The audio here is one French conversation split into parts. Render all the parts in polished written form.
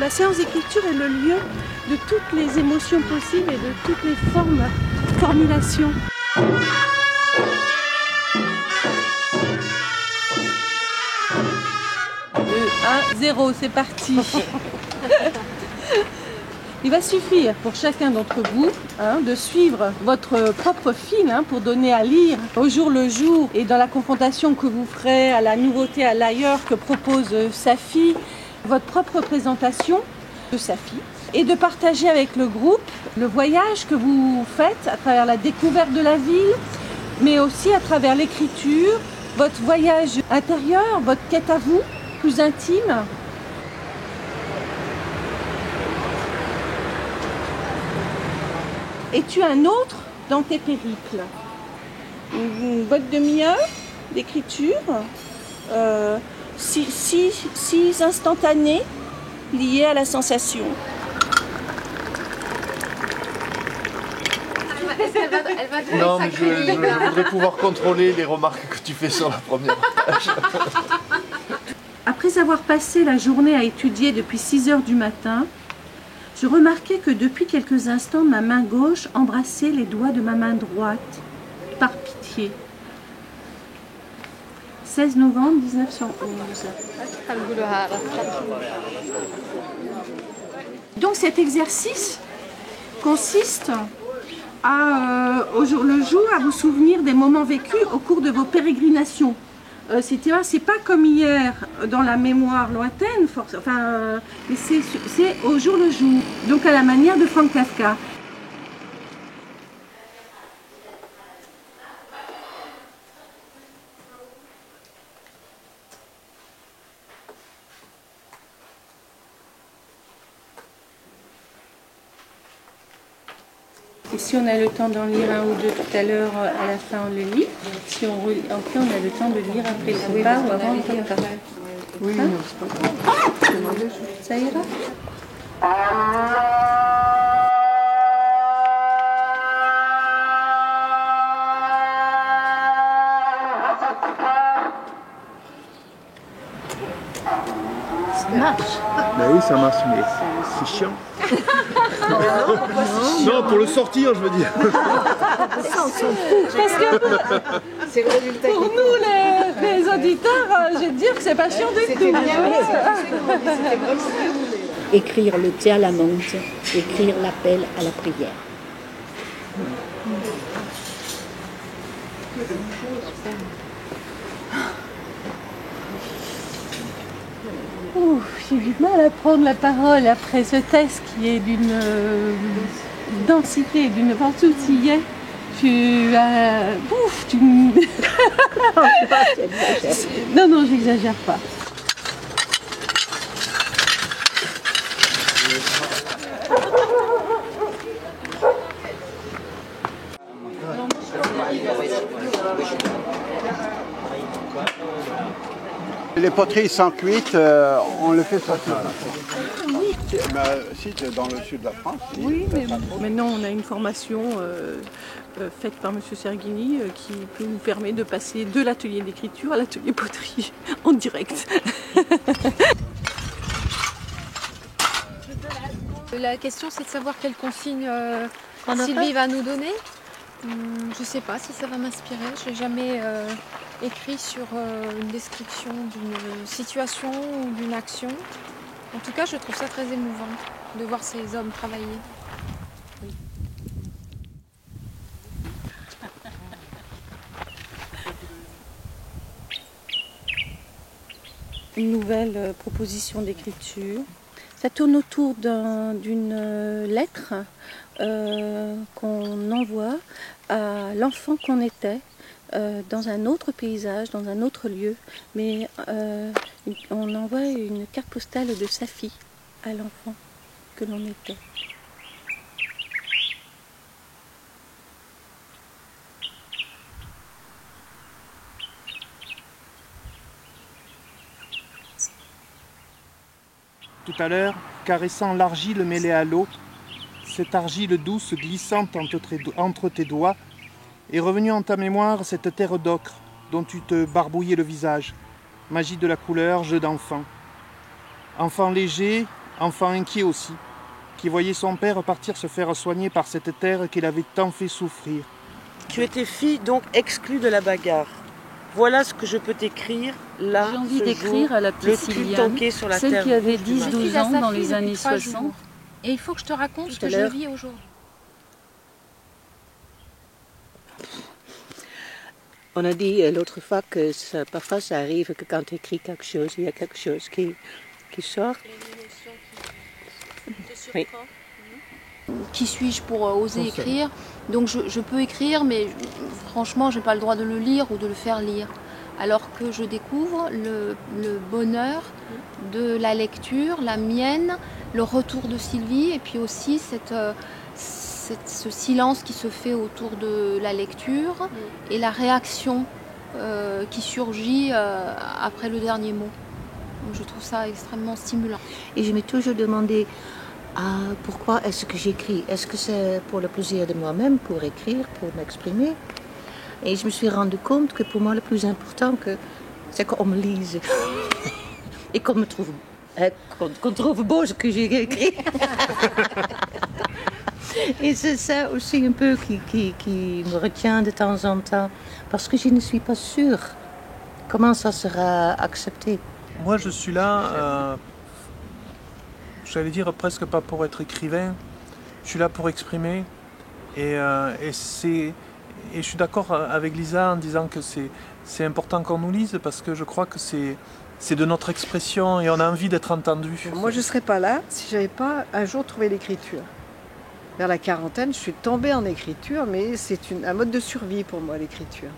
La séance d'écriture est le lieu de toutes les émotions possibles et de toutes les formulations. 1-0, c'est parti. Il va suffire pour chacun d'entre vous de suivre votre propre fil pour donner à lire au jour le jour et dans la confrontation que vous ferez à la nouveauté, à l'ailleurs que propose Safi, votre propre présentation de Safi et de partager avec le groupe le voyage que vous faites à travers la découverte de la ville, mais aussi à travers l'écriture, votre voyage intérieur, votre quête à vous, plus intime. Es-tu un autre dans tes périples? Votre demi-heure d'écriture, 6 instantanés liés à la sensation. Non, mais je voudrais pouvoir contrôler les remarques que tu fais sur la première page. Après avoir passé la journée à étudier depuis 6 heures du matin, je remarquais que depuis quelques instants, ma main gauche embrassait les doigts de ma main droite, par pitié. 16 novembre 1911. Donc cet exercice consiste à, au jour le jour, à vous souvenir des moments vécus au cours de vos pérégrinations. C'est pas comme hier dans la mémoire lointaine, mais c'est au jour le jour, donc à la manière de Franz Kafka. Et si on a le temps d'en lire un ou deux tout à l'heure, à la fin on le lit. Si on a le temps de lire après le repas ou avant le repas. Oui, hein? Ça ira? Ça marche. Ben oui, ça marche, mais c'est chiant. Non, pour le sortir, je veux dire. Ça, on s'en fout. Parce que pour nous, les auditeurs, je vais te dire que c'est pas chiant du tout. Écrire le thé à la menthe, écrire l'appel à la prière. J'ai du mal à prendre la parole après ce texte qui est d'une densité, d'une ventoutillet. Non, j'exagère pas. Les poteries sans cuites, on le fait sortir. Oui. Si, dans le sud de la France. Oui, mais maintenant on a une formation faite par M. Serghini qui nous permet de passer de l'atelier d'écriture à l'atelier poterie en direct. La question c'est de savoir quelle consigne Sylvie va nous donner. Je ne sais pas si ça va m'inspirer. Je n'ai jamais écrit sur une description d'une situation ou d'une action. En tout cas, je trouve ça très émouvant de voir ces hommes travailler. Oui. Une nouvelle proposition d'écriture. Ça tourne autour d'une lettre qu'on envoie à l'enfant qu'on était dans un autre paysage, dans un autre lieu, mais on envoie une carte postale de Safi à l'enfant que l'on était. Tout à l'heure, caressant l'argile mêlée à l'eau, cette argile douce glissante entre tes doigts, est revenue en ta mémoire cette terre d'ocre dont tu te barbouillais le visage. Magie de la couleur, jeu d'enfant. Enfant léger, enfant inquiet aussi, qui voyait son père partir se faire soigner par cette terre qu'il avait tant fait souffrir. Tu étais fille donc exclue de la bagarre. Voilà ce que je peux t'écrire là. J'ai envie d'écrire à la petite Sylviane, celle qui avait 10-12 ans dans les années 60. Et il faut que je te raconte ce que je vis aujourd'hui. On a dit l'autre fois que parfois ça arrive que quand tu écris quelque chose, il y a quelque chose qui sort. Oui. Qui suis-je pour oser écrire? Donc je peux écrire, mais franchement, je n'ai pas le droit de le lire ou de le faire lire. Alors que je découvre le bonheur de la lecture, la mienne, le retour de Sylvie, et puis aussi ce silence qui se fait autour de la lecture et la réaction qui surgit après le dernier mot. Donc je trouve ça extrêmement stimulant. Et je m'ai toujours demandé pourquoi est-ce que j'écris? Est-ce que c'est pour le plaisir de moi-même, pour écrire, pour m'exprimer? Et je me suis rendu compte que pour moi le plus important, c'est qu'on me lise et qu'on trouve beau ce que j'ai écrit. Et c'est ça aussi un peu qui me retient de temps en temps, parce que je ne suis pas sûre comment ça sera accepté. Moi je suis là, j'allais dire presque pas pour être écrivain, je suis là pour exprimer et je suis d'accord avec Lisa en disant que c'est important qu'on nous lise parce que je crois que c'est de notre expression et on a envie d'être entendu. Moi je ne serais pas là si je n'avais pas un jour trouvé l'écriture. Vers la quarantaine, je suis tombée en écriture, mais c'est un mode de survie pour moi, l'écriture.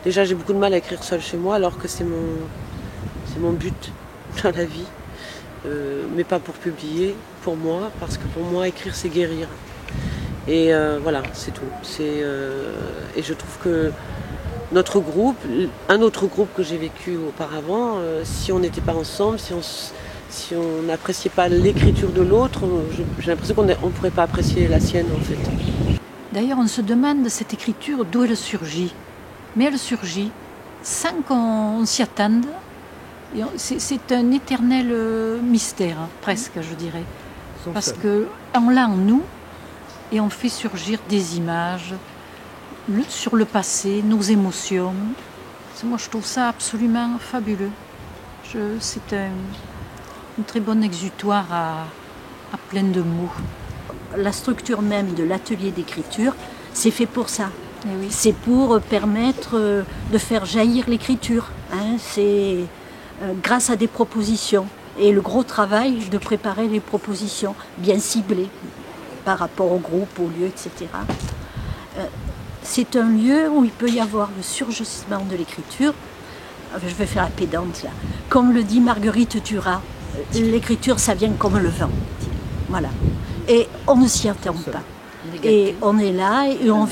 Déjà, j'ai beaucoup de mal à écrire seule chez moi, alors que c'est mon but dans la vie. Mais pas pour publier, pour moi, parce que pour moi, écrire, c'est guérir. Et voilà, c'est tout. Et je trouve que notre groupe, un autre groupe que j'ai vécu auparavant, si on n'était pas ensemble, si on n'appréciait pas l'écriture de l'autre, j'ai l'impression qu'on ne pourrait pas apprécier la sienne en fait. D'ailleurs, on se demande cette écriture d'où elle surgit. Mais elle surgit sans qu'on s'y attende. C'est un éternel mystère, presque, je dirais. Parce qu'on l'a en nous et on fait surgir des images sur le passé, nos émotions. Moi, je trouve ça absolument fabuleux. C'est une très bonne exutoire à plein de mots. La structure même de l'atelier d'écriture, c'est fait pour ça. Eh oui. C'est pour permettre de faire jaillir l'écriture. C'est grâce à des propositions. Et le gros travail de préparer les propositions bien ciblées par rapport au groupe, au lieu, etc. C'est un lieu où il peut y avoir le surgissement de l'écriture. Je vais faire la pédante là. Comme le dit Marguerite Duras, l'écriture, ça vient comme le vent. Voilà. Et on ne s'y attend pas. Et on est là et on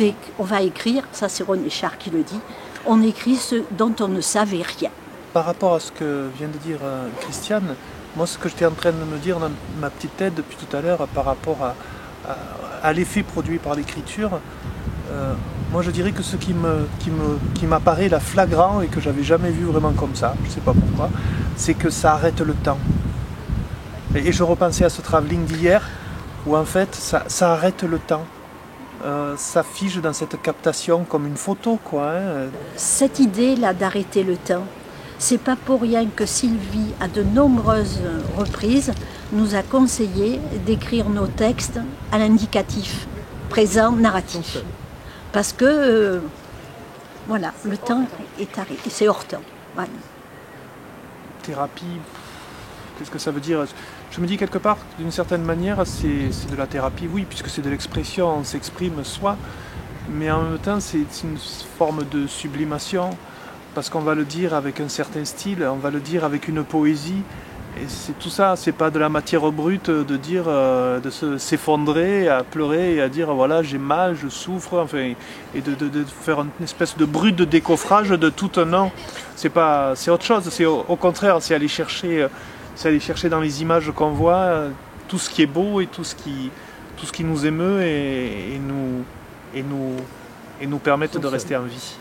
va écrire, ça c'est René Char qui le dit, on écrit ce dont on ne savait rien. Par rapport à ce que vient de dire Christiane, moi ce que j'étais en train de me dire dans ma petite tête depuis tout à l'heure par rapport à l'effet produit par l'écriture, moi je dirais que ce qui m'apparaît là flagrant et que j'avais jamais vu vraiment comme ça, je ne sais pas pourquoi, c'est que ça arrête le temps. Et je repensais à ce travelling d'hier où en fait ça arrête le temps. Ça fige dans cette captation comme une photo, quoi. Cette idée-là d'arrêter le temps, c'est pas pour rien que Sylvie, à de nombreuses reprises, nous a conseillé d'écrire nos textes à l'indicatif, présent, narratif. Parce que, voilà, le temps est arrêté, c'est hors temps. Voilà. Thérapie, qu'est-ce que ça veut dire? Je me dis quelque part, d'une certaine manière, c'est de la thérapie, oui, puisque c'est de l'expression, on s'exprime soi, mais en même temps, c'est une forme de sublimation, parce qu'on va le dire avec un certain style, on va le dire avec une poésie, et c'est tout ça, c'est pas de la matière brute de dire, de s'effondrer, à pleurer et à dire voilà, j'ai mal, je souffre, enfin, et de faire une espèce de brut de décoffrage de tout un an. C'est autre chose, c'est au contraire, c'est aller chercher dans les images qu'on voit tout ce qui est beau et tout ce qui nous émeut et nous permettent de rester en vie.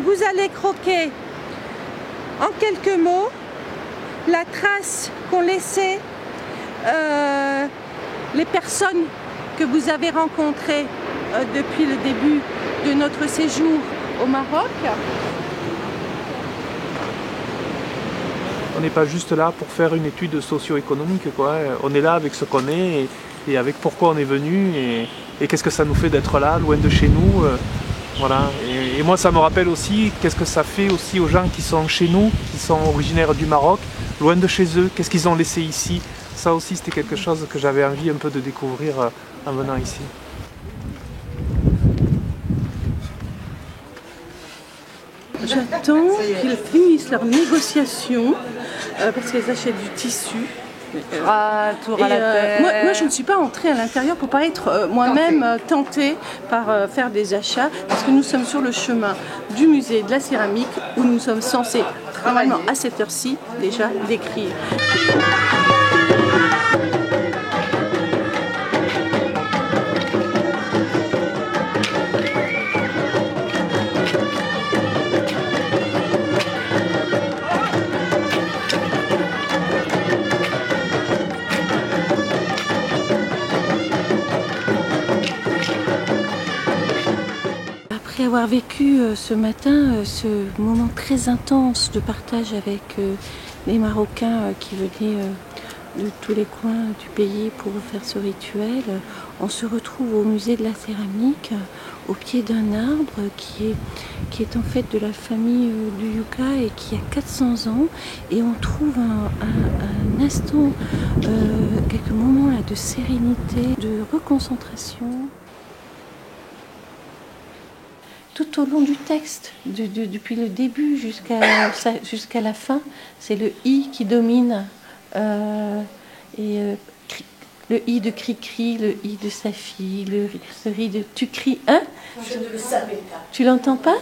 Donc vous allez croquer en quelques mots la trace qu'ont laissée les personnes que vous avez rencontrées depuis le début de notre séjour au Maroc. On n'est pas juste là pour faire une étude socio-économique, quoi. On est là avec ce qu'on est et avec pourquoi on est venu et qu'est-ce que ça nous fait d'être là, loin de chez nous. Voilà. Et moi, ça me rappelle aussi qu'est-ce que ça fait aussi aux gens qui sont chez nous, qui sont originaires du Maroc, loin de chez eux, qu'est-ce qu'ils ont laissé ici. Ça aussi, c'était quelque chose que j'avais envie un peu de découvrir en venant ici. J'attends qu'ils finissent leur négociation parce qu'elles achètent du tissu. Moi, je ne suis pas entrée à l'intérieur pour pas être moi-même tentée par faire des achats parce que nous sommes sur le chemin du musée de la céramique où nous sommes censés, normalement à cette heure-ci, déjà décrire. Après avoir vécu ce matin ce moment très intense de partage avec les Marocains qui venaient de tous les coins du pays pour faire ce rituel, on se retrouve au musée de la céramique au pied d'un arbre qui est en fait de la famille du Yucca et qui a 400 ans, et on trouve un instant, quelques moments là, de sérénité, de reconcentration. Tout au long du texte, depuis le début jusqu'à la fin, c'est le « i » qui domine. Le i de cri-cri, le i de Safi, le i de tu cries « hein ». Je ne le savais pas. Tu l'entends pas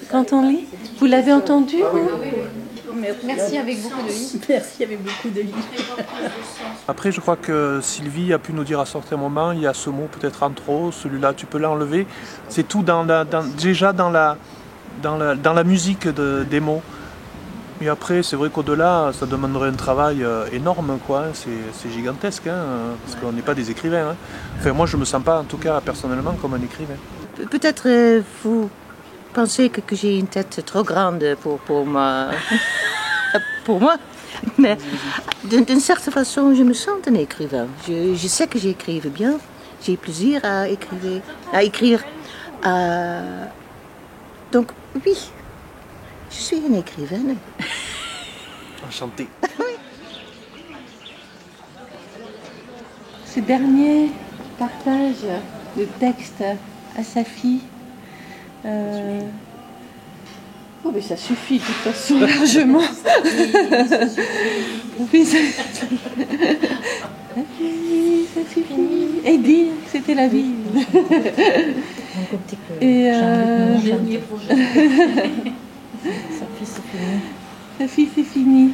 quand on lit? Vous l'avez entendu Merci avec beaucoup de i. Merci avec beaucoup de i. Après, je crois que Sylvie a pu nous dire à certains moments, il y a ce mot peut-être en trop, celui-là tu peux l'enlever. C'est tout déjà dans la musique des mots. Mais après, c'est vrai qu'au-delà, ça demanderait un travail énorme, quoi. C'est gigantesque, hein, parce qu'on n'est pas des écrivains. Hein. Enfin, moi, je ne me sens pas, en tout cas, personnellement, comme un écrivain. Peut-être vous pensez que j'ai une tête trop grande pour moi. Pour moi. Mais d'une certaine façon, je me sens un écrivain. Je sais que j'écrive bien. J'ai plaisir à écrire. Donc, oui. Je suis une écrivaine. Enchantée. Ce dernier partage de texte à Safi, oh mais ça suffit de toute façon largement. Oui, ça suffit. Et dire que c'était la vie. Et dernier projet. Safi, c'est fini. Safi, c'est fini.